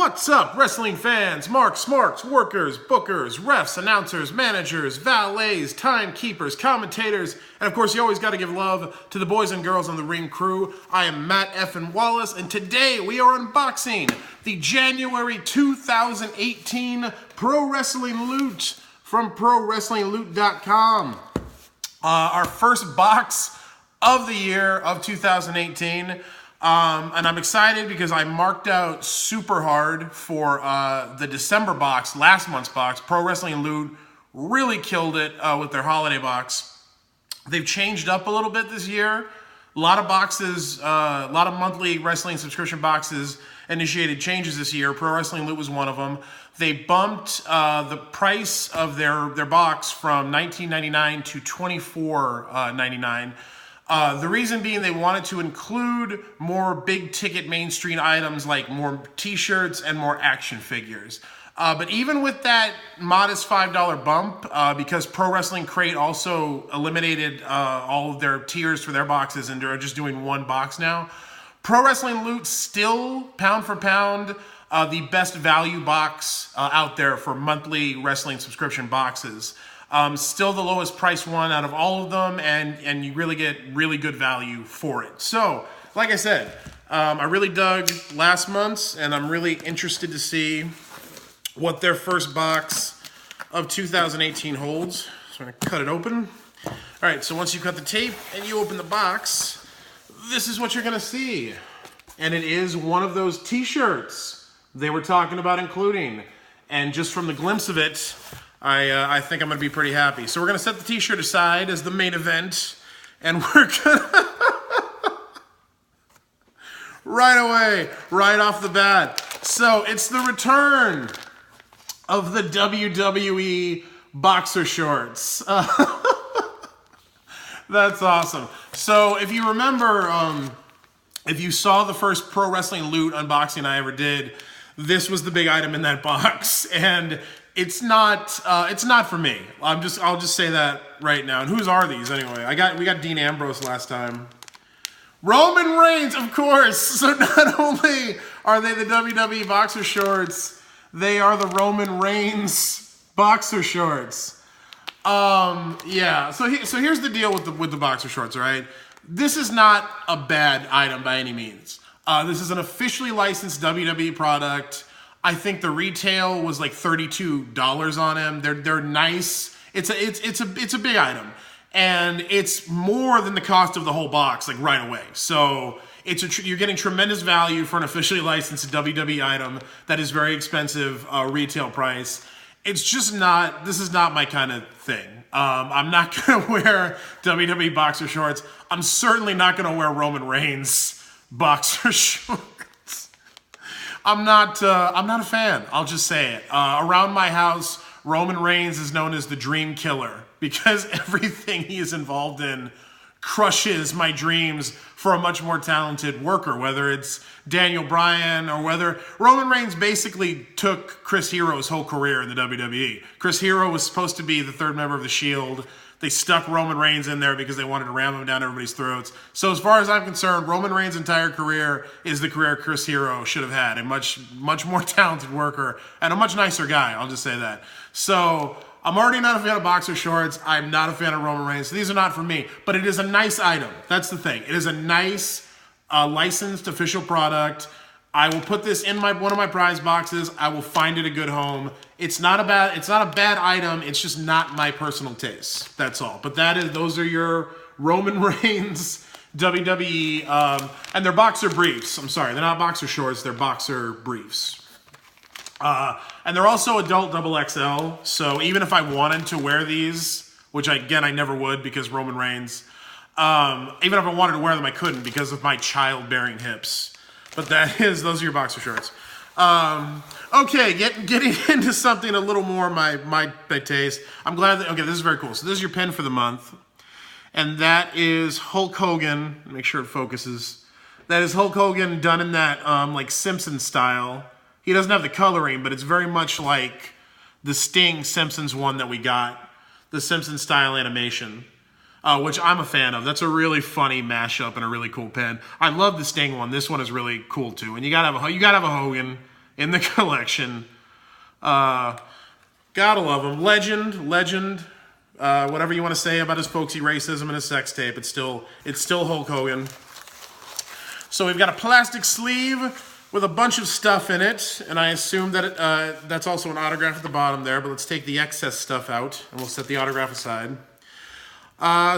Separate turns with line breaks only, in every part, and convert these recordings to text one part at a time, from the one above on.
What's up, wrestling fans, marks, workers, bookers, refs, announcers, managers, valets, timekeepers, commentators, and of course you always got to give love to the boys and girls on the ring crew. I am Matt F. Wallace, and today we are unboxing the January 2018 Pro Wrestling Loot from ProWrestlingLoot.com. Our first box of the year of 2018. And I'm excited because I marked out super hard for the December box, last month's box. Pro Wrestling Loot really killed it with their holiday box. They've changed up a little bit this year. A lot of boxes, a lot of monthly wrestling subscription boxes initiated changes this year. Pro Wrestling Loot was one of them. They bumped the price of their box from $19.99 to $24.99. The reason being they wanted to include more big ticket mainstream items like more t-shirts and more action figures. But even with that modest $5 bump, because Pro Wrestling Crate also eliminated all of their tiers for their boxes and they're just doing one box now, Pro Wrestling Loot still, pound for pound, the best value box out there for monthly wrestling subscription boxes. Still the lowest price one out of all of them, and you really get really good value for it. So, like I said, I really dug last month's, and I'm really interested to see what their first box of 2018 holds. So I'm going to cut it open. All right, so once you cut the tape and you open the box, this is what you're going to see. And it is one of those t-shirts they were talking about including. And just from the glimpse of it, I think I'm going to be pretty happy. So we're going to set the t-shirt aside as the main event. And we're going to... right away, right off the bat. So it's the return of the WWE Boxer shorts. That's awesome. So if you remember, if you saw the first Pro Wrestling Loot unboxing I ever did, this was the big item in that box. And it's not for me. I'll just say that right now. And whose are these anyway? We got Dean Ambrose last time. Roman Reigns, of course. So not only are they the WWE Boxer shorts, they are the Roman Reigns Boxer shorts. Yeah. So here's the deal with the Boxer shorts. All right. This is not a bad item by any means. This is an officially licensed WWE product. I think the retail was like $32 on them. They're nice. It's a big item, and it's more than the cost of the whole box, like right away. So you're getting tremendous value for an officially licensed WWE item that is very expensive retail price. It's just not. This is not my kind of thing. I'm not gonna wear WWE Boxer shorts. I'm certainly not gonna wear Roman Reigns Boxer shorts. I'm not a fan. I'll just say it. Around my house, Roman Reigns is known as the Dream Killer because everything he is involved in crushes my dreams for a much more talented worker, whether it's Daniel Bryan or whether Roman Reigns basically took Chris Hero's whole career in the WWE. Chris Hero was supposed to be the third member of the Shield. They stuck Roman Reigns in there because they wanted to ram him down everybody's throats. So as far as I'm concerned, Roman Reigns' entire career is the career Chris Hero should have had. A much more talented worker and a much nicer guy, I'll just say that. So I'm already not a fan of boxer shorts. I'm not a fan of Roman Reigns. So these are not for me. But it is a nice item. That's the thing. It is a nice licensed official product. I will put this in one of my prize boxes. I will find it a good home. It's not a bad item. It's just not my personal taste. That's all. But those are your Roman Reigns WWE and they're boxer briefs. I'm sorry, they're not boxer shorts. They're boxer briefs. And they're also adult XXL. So even if I wanted to wear these, which I never would because Roman Reigns. Even if I wanted to wear them, I couldn't because of my childbearing hips. But those are your boxer shorts. Okay, getting into something a little more my taste. I'm glad that, okay, this is very cool. So this is your pin for the month. And that is Hulk Hogan. Make sure it focuses. That is Hulk Hogan done in that like Simpsons style. He doesn't have the coloring, but it's very much like the Sting Simpsons one that we got. The Simpsons style animation. Which I'm a fan of. That's a really funny mashup and a really cool pin. I love the Sting one. This one is really cool too. And you gotta have a Hogan. in the collection. Gotta love him. Legend. Whatever you want to say about his folksy racism and his sex tape, it's still Hulk Hogan. So we've got a plastic sleeve with a bunch of stuff in it, and I assume that that's also an autograph at the bottom there, but let's take the excess stuff out, and we'll set the autograph aside.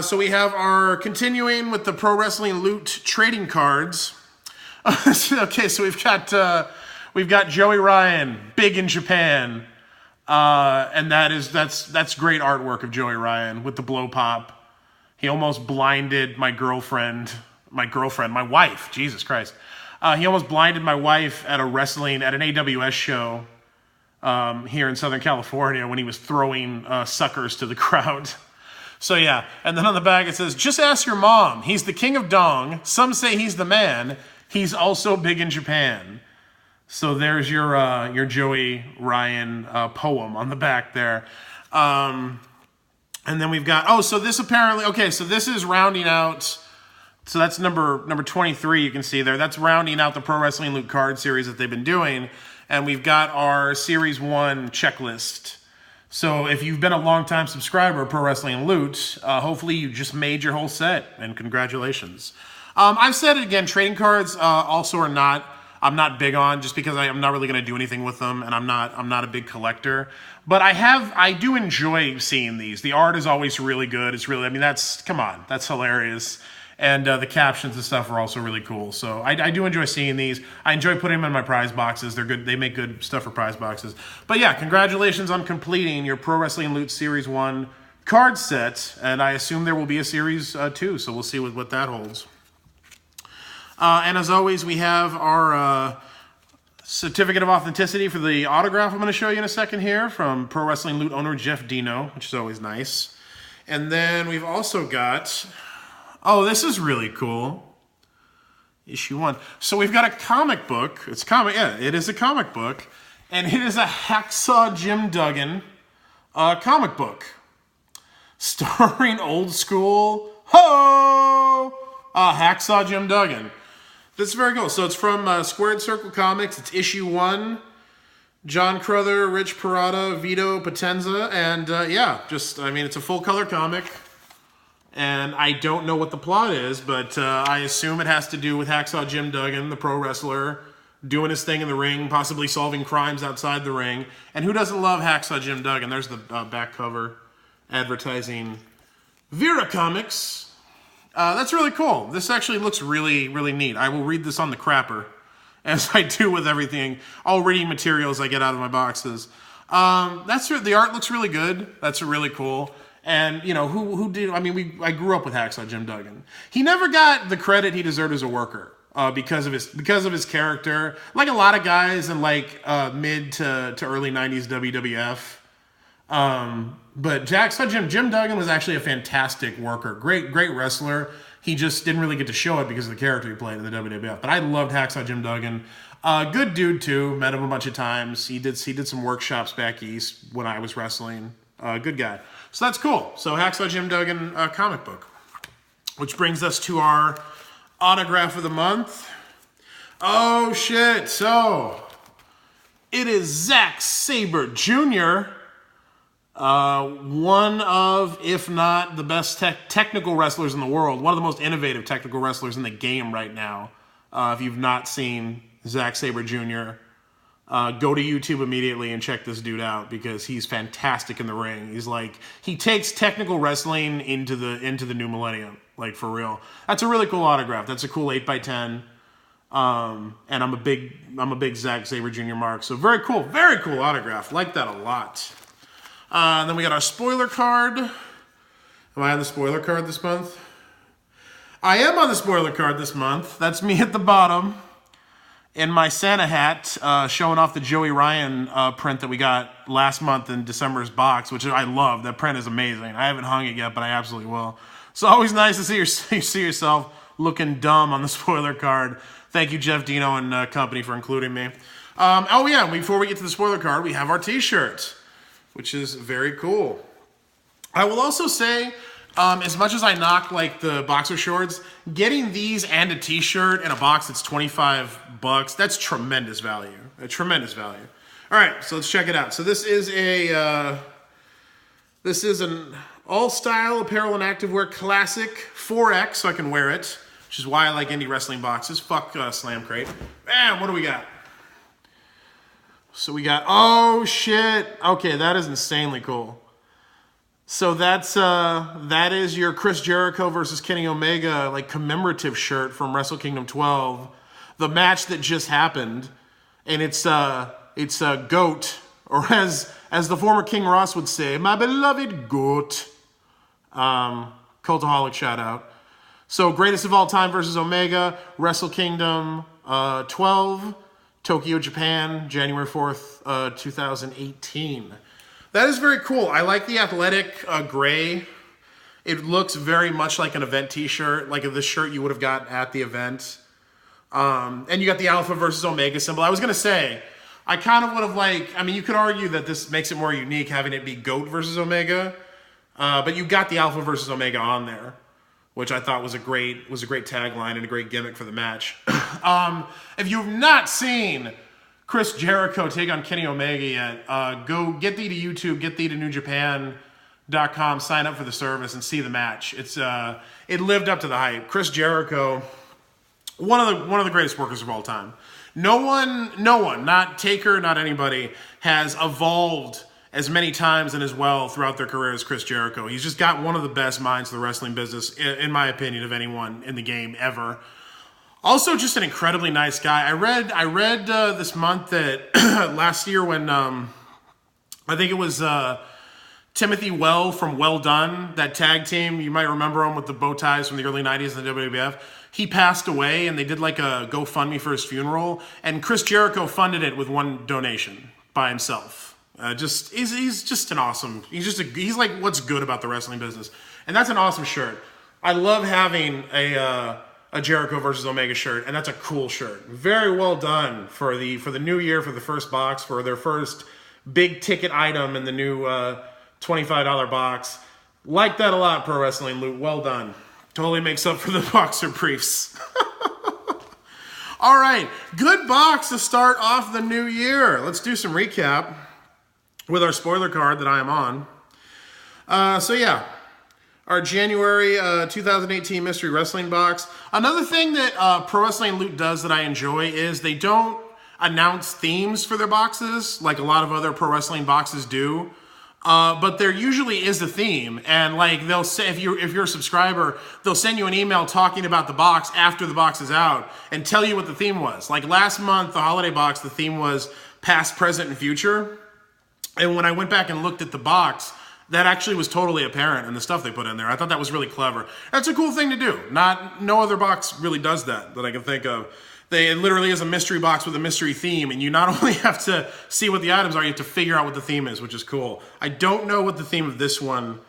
So we have our, continuing with the Pro Wrestling Loot trading cards. Okay, so we've got Joey Ryan, big in Japan, and that's great artwork of Joey Ryan with the blow pop. He almost blinded my wife, Jesus Christ. He almost blinded my wife at an AWS show here in Southern California when he was throwing suckers to the crowd. So yeah, and then on the back it says, just ask your mom. He's the king of dong. Some say he's the man. He's also big in Japan. So there's your Joey Ryan poem on the back there. And then we've got, so this apparently, okay, so this is rounding out. So that's number 23, you can see there. That's rounding out the Pro Wrestling Loot card series that they've been doing. And we've got our Series 1 checklist. So if you've been a long-time subscriber of Pro Wrestling Loot, hopefully you just made your whole set, and congratulations. I've said it again, trading cards also are not, I'm not big on, just because I'm not really going to do anything with them, and I'm not a big collector. But I do enjoy seeing these. The art is always really good. It's really, come on, that's hilarious. And the captions and stuff are also really cool. So I do enjoy seeing these. I enjoy putting them in my prize boxes. They're good. They make good stuff for prize boxes. But yeah, congratulations on completing your Pro Wrestling Loot Series 1 card set. And I assume there will be a Series 2. So we'll see what that holds. And as always, we have our certificate of authenticity for the autograph I'm going to show you in a second here from Pro Wrestling Loot owner Jeff Dino, which is always nice. And then we've also got... Oh, this is really cool. Issue 1. So we've got a comic book. It is a comic book. And it is a Hacksaw Jim Duggan comic book. Starring old school, Hacksaw Jim Duggan. This is very cool. So it's from Squared Circle Comics. It's issue 1. John Crother, Rich Parada, Vito Potenza. And it's a full color comic. And I don't know what the plot is, but I assume it has to do with Hacksaw Jim Duggan, the pro wrestler, doing his thing in the ring, possibly solving crimes outside the ring. And who doesn't love Hacksaw Jim Duggan? There's the back cover advertising Vera Comics. That's really cool. This actually looks really, really neat. I will read this on the crapper, as I do with everything, all reading materials I get out of my boxes. The art looks really good. That's really cool. And, I grew up with Hacksaw Jim Duggan. He never got the credit he deserved as a worker because of his character. Like a lot of guys in mid to early 90s WWF. But Hacksaw Jim Duggan was actually a fantastic worker. Great wrestler. He just didn't really get to show it because of the character he played in the WWF. But I loved Hacksaw Jim Duggan. Good dude, too. Met him a bunch of times. He did some workshops back east when I was wrestling. Good guy. So that's cool. So Hacksaw Jim Duggan comic book. Which brings us to our autograph of the month. Oh, shit. So, it is Zack Sabre Jr., one of, if not the best technical wrestlers in the world. One of the most innovative technical wrestlers in the game right now. If you've not seen Zack Sabre Jr., go to YouTube immediately and check this dude out because he's fantastic in the ring. He takes technical wrestling into the new millennium, for real. That's a really cool autograph. That's a cool 8x10. And I'm a big Zack Sabre Jr. mark. So very cool autograph. Like that a lot. Then we got our spoiler card. Am I on the spoiler card this month? I am on the spoiler card this month. That's me at the bottom. In my Santa hat, showing off the Joey Ryan print that we got last month in December's box, which I love. That print is amazing. I haven't hung it yet, but I absolutely will. So always nice to see yourself looking dumb on the spoiler card. Thank you, Jeff Dino and company, for including me. Before we get to the spoiler card, we have our T-shirt, which is very cool. I will also say, As much as I knock like the boxer shorts, getting these and a t-shirt in a box that's $25, that's tremendous value. A tremendous value. All right, so let's check it out. So this is an all-style apparel and activewear classic 4X, so I can wear it, which is why I like indie wrestling boxes. Fuck Slam Crate. Man, what do we got? So we got, oh shit. Okay, that is insanely cool. So that is your Chris Jericho versus Kenny Omega like commemorative shirt from Wrestle Kingdom 12, the match that just happened, and it's a goat, or as the former King Ross would say, my beloved goat. Cultaholic shout out. So greatest of all time versus Omega, Wrestle Kingdom 12, Tokyo, Japan, January 4th, 2018. That is very cool. I like the athletic gray. It looks very much like an event t-shirt, like the shirt you would have got at the event. And you got the Alpha versus Omega symbol. I was going to say, I kind of would have you could argue that this makes it more unique having it be GOAT versus Omega. But you got the Alpha versus Omega on there, which I thought was a great tagline and a great gimmick for the match. If you've not seen Chris Jericho take on Kenny Omega yet, go get thee to YouTube, get thee to NewJapan.com, sign up for the service and see the match. It lived up to the hype. Chris Jericho, one of the greatest workers of all time. No one, not Taker, not anybody, has evolved as many times and as well throughout their career as Chris Jericho. He's just got one of the best minds of the wrestling business, in my opinion, of anyone in the game ever. Also, just an incredibly nice guy. I read this month that last year when I think it was Timothy Well from Well Done, that tag team, you might remember him with the bow ties from the early 90s in the WWF. He passed away, and they did like a GoFundMe for his funeral, and Chris Jericho funded it with one donation by himself. He's just an awesome. He's like what's good about the wrestling business, and that's an awesome shirt. I love having a Jericho versus Omega shirt, and that's a cool shirt. Very well done for the new year, for the first box, for their first big ticket item in the new $25 box. Like that a lot, Pro Wrestling Loot. Well done. Totally makes up for the boxer briefs. All right, good box to start off the new year. Let's do some recap with our spoiler card that I am on. So yeah, our January 2018 Mystery Wrestling box. Another thing that Pro Wrestling Loot does that I enjoy is they don't announce themes for their boxes like a lot of other pro wrestling boxes do. But there usually is a theme, and like they'll say, if you're a subscriber, they'll send you an email talking about the box after the box is out and tell you what the theme was. Like last month, the holiday box, the theme was past, present, and future. And when I went back and looked at the box, that actually was totally apparent in the stuff they put in there. I thought that was really clever. That's a cool thing to do. No other box really does that I can think of. It literally is a mystery box with a mystery theme, and you not only have to see what the items are, you have to figure out what the theme is, which is cool. I don't know what the theme of this one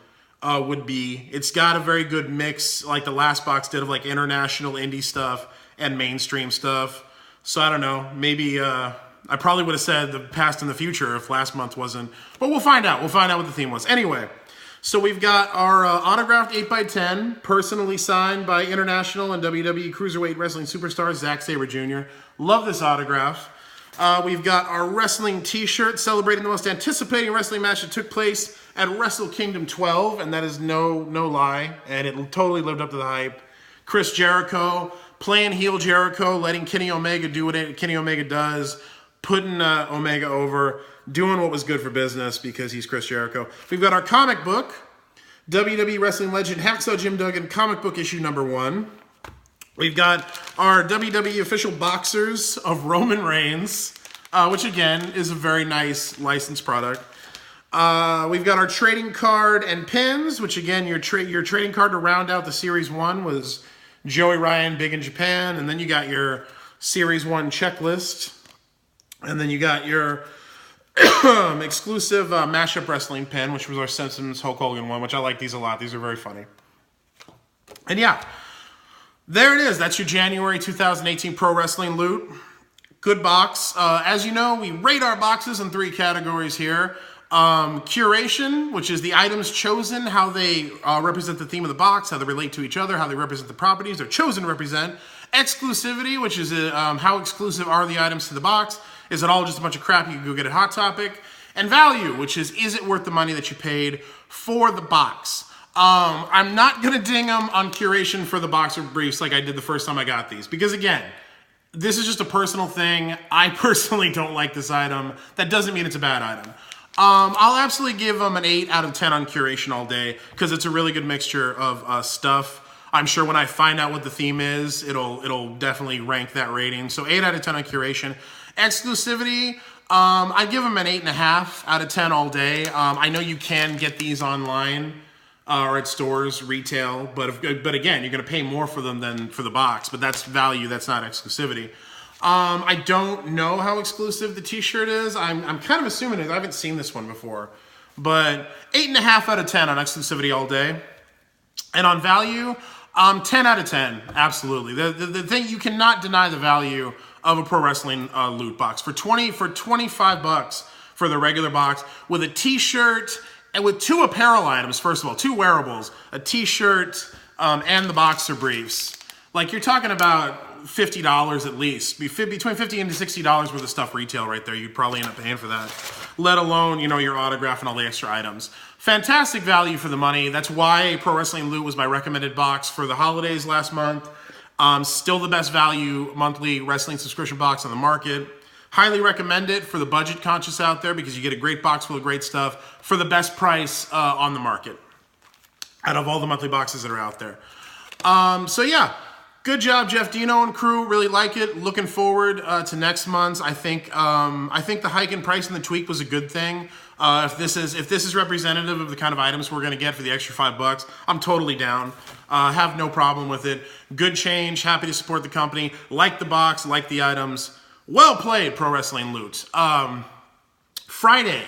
would be. It's got a very good mix, like the last box did, of like international indie stuff and mainstream stuff. So I don't know. Maybe I probably would have said the past and the future if last month wasn't. But we'll find out. We'll find out what the theme was. Anyway, so we've got our autographed 8x10, personally signed by international and WWE Cruiserweight Wrestling superstar Zack Sabre Jr. Love this autograph. We've got our wrestling t-shirt celebrating the most anticipating wrestling match that took place at Wrestle Kingdom 12, and that is no lie, and it totally lived up to the hype. Chris Jericho, playing heel Jericho, letting Kenny Omega do what Kenny Omega does, putting Omega over, doing what was good for business because he's Chris Jericho. We've got our comic book, WWE Wrestling Legend Hacksaw Jim Duggan comic book issue number 1. We've got our WWE official boxers of Roman Reigns, which again is a very nice licensed product. We've got our trading card and pins, which again, your trading card to round out the Series 1 was Joey Ryan, Big in Japan, and then you got your Series 1 checklist, and then you got your exclusive mashup wrestling pin, which was our Simpsons Hulk Hogan one, which I like these a lot. These are very funny. And yeah, there it is. That's your January 2018 Pro Wrestling Loot. Good box. As you know, we rate our boxes in 3 categories here. Curation, which is the items chosen, how they represent the theme of the box, how they relate to each other, how they represent the properties they're chosen to represent. Exclusivity, which is how exclusive are the items to the box. Is it all just a bunch of crap you can go get at Hot Topic? And value, which is it worth the money that you paid for the box? I'm not going to ding them on Curation for the boxer briefs like I did the first time I got these. Because again, this is just a personal thing. I personally don't like this item. That doesn't mean it's a bad item. I'll absolutely give them an 8 out of 10 on Curation all day because it's a really good mixture of stuff. I'm sure when I find out what the theme is, it'll definitely rank that rating. So 8 out of 10 on Curation. Exclusivity, I'd give them an 8.5 out of 10 all day. I know you can get these online or at stores, retail, but again, you're going to pay more for them than for the box, but that's value, that's not exclusivity. I don't know how exclusive the t-shirt is. I'm kind of assuming it. I haven't seen this one before, but 8.5 out of 10 on exclusivity all day. And on value, 10 out of 10, absolutely. The thing, you cannot deny the value of a pro wrestling loot box. For $25 for the regular box, with a t-shirt, and with 2 apparel items, first of all, 2 wearables, a t-shirt and the boxer briefs. Like, you're talking about $50 at least. Between $50 and $60 worth of stuff retail right there. You'd probably end up paying for that. Let alone, you know, your autograph and all the extra items. Fantastic value for the money. That's why Pro Wrestling Loot was my recommended box for the holidays last month. Still the best value monthly wrestling subscription box on the market. Highly recommend it for the budget conscious out there because you get a great box full of great stuff for the best price on the market out of all the monthly boxes that are out there. So yeah, good job, Jeff Dino and crew. Really like it. Looking forward to next month's. I think the hike in price and the tweak was a good thing. If this is representative of the kind of items we're going to get for the extra $5, I'm totally down. Have no problem with it. Good change. Happy to support the company. Like the box. Like the items. Well played, Pro Wrestling Loot. Friday,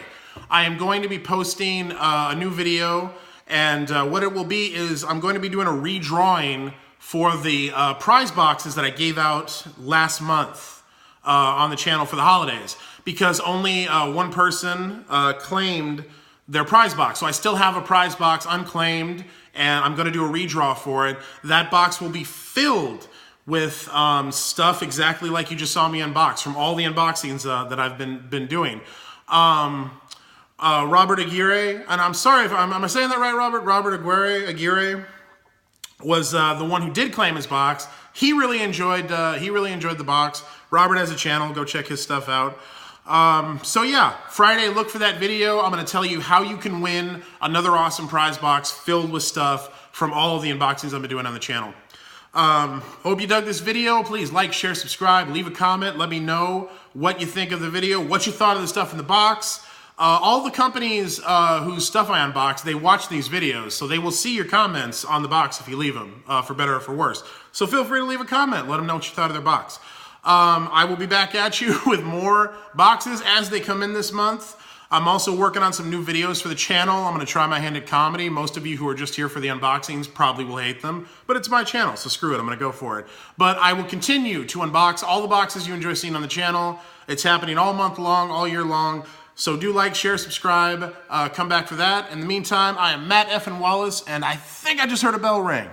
I am going to be posting a new video, and what it will be is I'm going to be doing a redrawing for the prize boxes that I gave out last month on the channel for the holidays, because only one person claimed their prize box. So I still have a prize box unclaimed, and I'm going to do a redraw for it. That box will be filled with stuff exactly like you just saw me unbox from all the unboxings that I've been doing. Robert Aguirre, and I'm sorry if am I saying that right, Robert? Robert Aguirre was the one who did claim his box. He really enjoyed the box. Robert has a channel. Go check his stuff out. So yeah, Friday, look for that video. I'm going to tell you how you can win another awesome prize box filled with stuff from all of the unboxings I've been doing on the channel. Hope you dug this video. Please like, share, subscribe, leave a comment. Let me know what you think of the video, what you thought of the stuff in the box. All the companies whose stuff I unbox, they watch these videos, so they will see your comments on the box if you leave them, for better or for worse. So feel free to leave a comment. Let them know what you thought of their box. I will be back at you with more boxes as they come in this month. I'm also working on some new videos for the channel. I'm going to try my hand at comedy. Most of you who are just here for the unboxings probably will hate them, but it's my channel, so screw it. I'm going to go for it. But I will continue to unbox all the boxes you enjoy seeing on the channel. It's happening all month long, all year long. So do like, share, subscribe, come back for that. In the meantime, I am Matt F. and Wallace, and I think I just heard a bell ring.